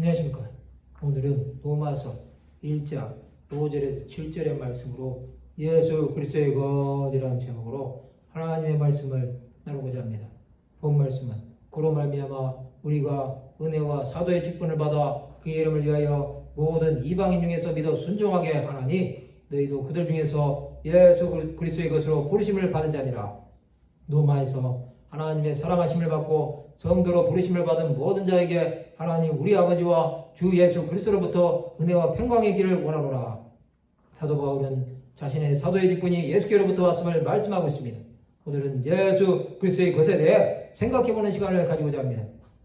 안녕하십니까. 오늘은 로마서 1장 5절에서 7절의 말씀으로 예수 그리스도의 것이라는 제목으로 하나님의 말씀을 나누고자 합니다. 본 말씀은 그로 말미암아 우리가 은혜와 사도의 직분을 받아 그의 이름을 위하여 모든 이방인 중에서 믿어 순종하게 하나니 너희도 그들 중에서 예수 그리스도의 것으로 부르심을 받은 자니라. 로마에서 하나님의 사랑하심을 받고 성도로 부르심을 받은 모든 자에게 하나님 우리 아버지와 주 예수 그리스도로부터 은혜와 평강의 길을 원하노라. 사도 바울은 자신의 사도의 직분이 예수께로부터 왔음을 말씀하고 있습니다. 오늘은 예수 그리스도의 것에 대해 생각해보는 시간을 가지고자 합니다.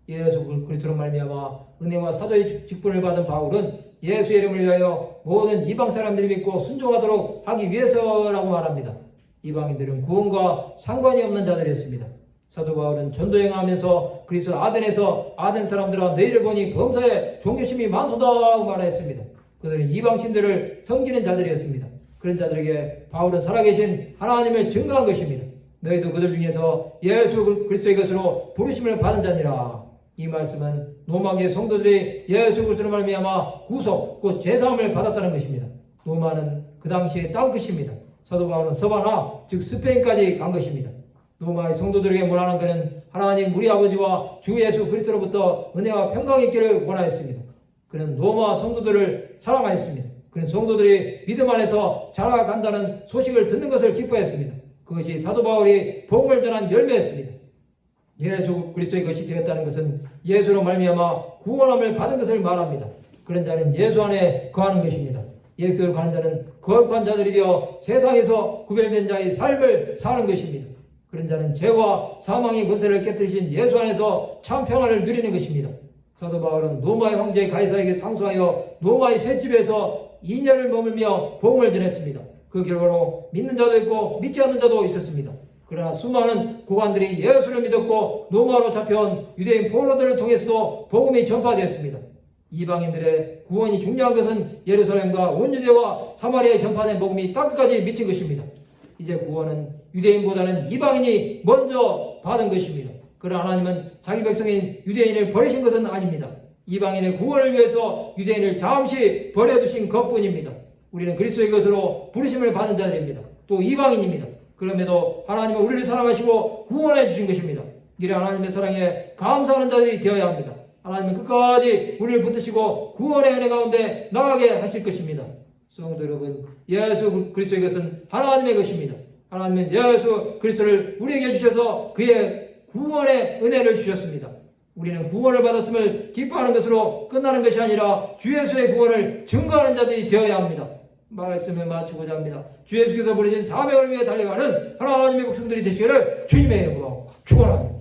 예수 그리스도로 말미암아 은혜와 사도의 직분을 받은 바울은 예수의 이름을 위하여 모든 이방 사람들이 믿고 순종하도록 하기 위해서라고 말합니다. 이방인들은 구원과 상관이 없는 자들이었습니다. 사도 바울은 전도행하면서 그리스 아덴에서 아덴 사람들아 너희를 보니 범사에 종교심이 많도다고 말했습니다. 그들은 이방신들을 섬기는 자들이었습니다. 그런 자들에게 바울은 살아계신 하나님을 증거한 것입니다. 너희도 그들 중에서 예수 그리스도의 것으로 부르심을 받은 자니라. 이 말씀은 로마의 성도들이 예수 그리스도로 말미암아 구속 곧 제사함을 받았다는 것입니다. 로마는 그 당시의 땅끝입니다. 사도 바울은 서바나 즉 스페인까지 간 것입니다. 로마의 성도들에게 원하는 그는 하나님 우리 아버지와 주 예수 그리스도로부터 은혜와 평강이 있기를 원하였습니다. 그는 로마 성도들을 사랑하였습니다. 그는 성도들이 믿음 안에서 자라간다는 소식을 듣는 것을 기뻐했습니다. 그것이 사도 바울이 복음을 전한 열매였습니다. 예수 그리스도의 것이 되었다는 것은 예수로 말미암아 구원함을 받은 것을 말합니다. 그런 자는 예수 안에 거하는 것입니다. 예수로 가는 자는 거룩한 자들이 되어 세상에서 구별된 자의 삶을 사는 것입니다. 그런 자는 죄와 사망의 권세를 깨뜨리신 예수 안에서 참 평안을 누리는 것입니다. 사도 바울은 로마의 황제 가이사에게 상소하여 로마의 셋집에서 2년을 머물며 복음을 전했습니다. 그 결과로 믿는 자도 있고 믿지 않는 자도 있었습니다. 그러나 수많은 고관들이 예수를 믿었고 로마로 잡혀온 유대인 포로들을 통해서도 복음이 전파되었습니다. 이방인들의 구원이 중요한 것은 예루살렘과 온 유대와 사마리아에 전파된 복음이 땅끝까지 미친 것입니다. 이제 구원은 유대인보다는 이방인이 먼저 받은 것입니다. 그러나 하나님은 자기 백성인 유대인을 버리신 것은 아닙니다. 이방인의 구원을 위해서 유대인을 잠시 버려두신 것뿐입니다. 우리는 그리스도의 것으로 부르심을 받은 자들입니다. 또 이방인입니다. 그럼에도 하나님은 우리를 사랑하시고 구원해 주신 것입니다. 이래 하나님의 사랑에 감사하는 자들이 되어야 합니다. 하나님은 끝까지 우리를 붙드시고 구원의 은혜 가운데 나가게 하실 것입니다. 성도 여러분, 예수 그리스도의 것은 하나님의 것입니다. 하나님은 예수 그리스도를 우리에게 주셔서 그의 구원의 은혜를 주셨습니다. 우리는 구원을 받았음을 기뻐하는 것으로 끝나는 것이 아니라 주 예수의 구원을 증거하는 자들이 되어야 합니다. 말씀을 마치고자 합니다. 주 예수께서 부르신 사명을 위해 달려가는 하나님의 백성들이 되시기를 주님의 이름으로 축원합니다.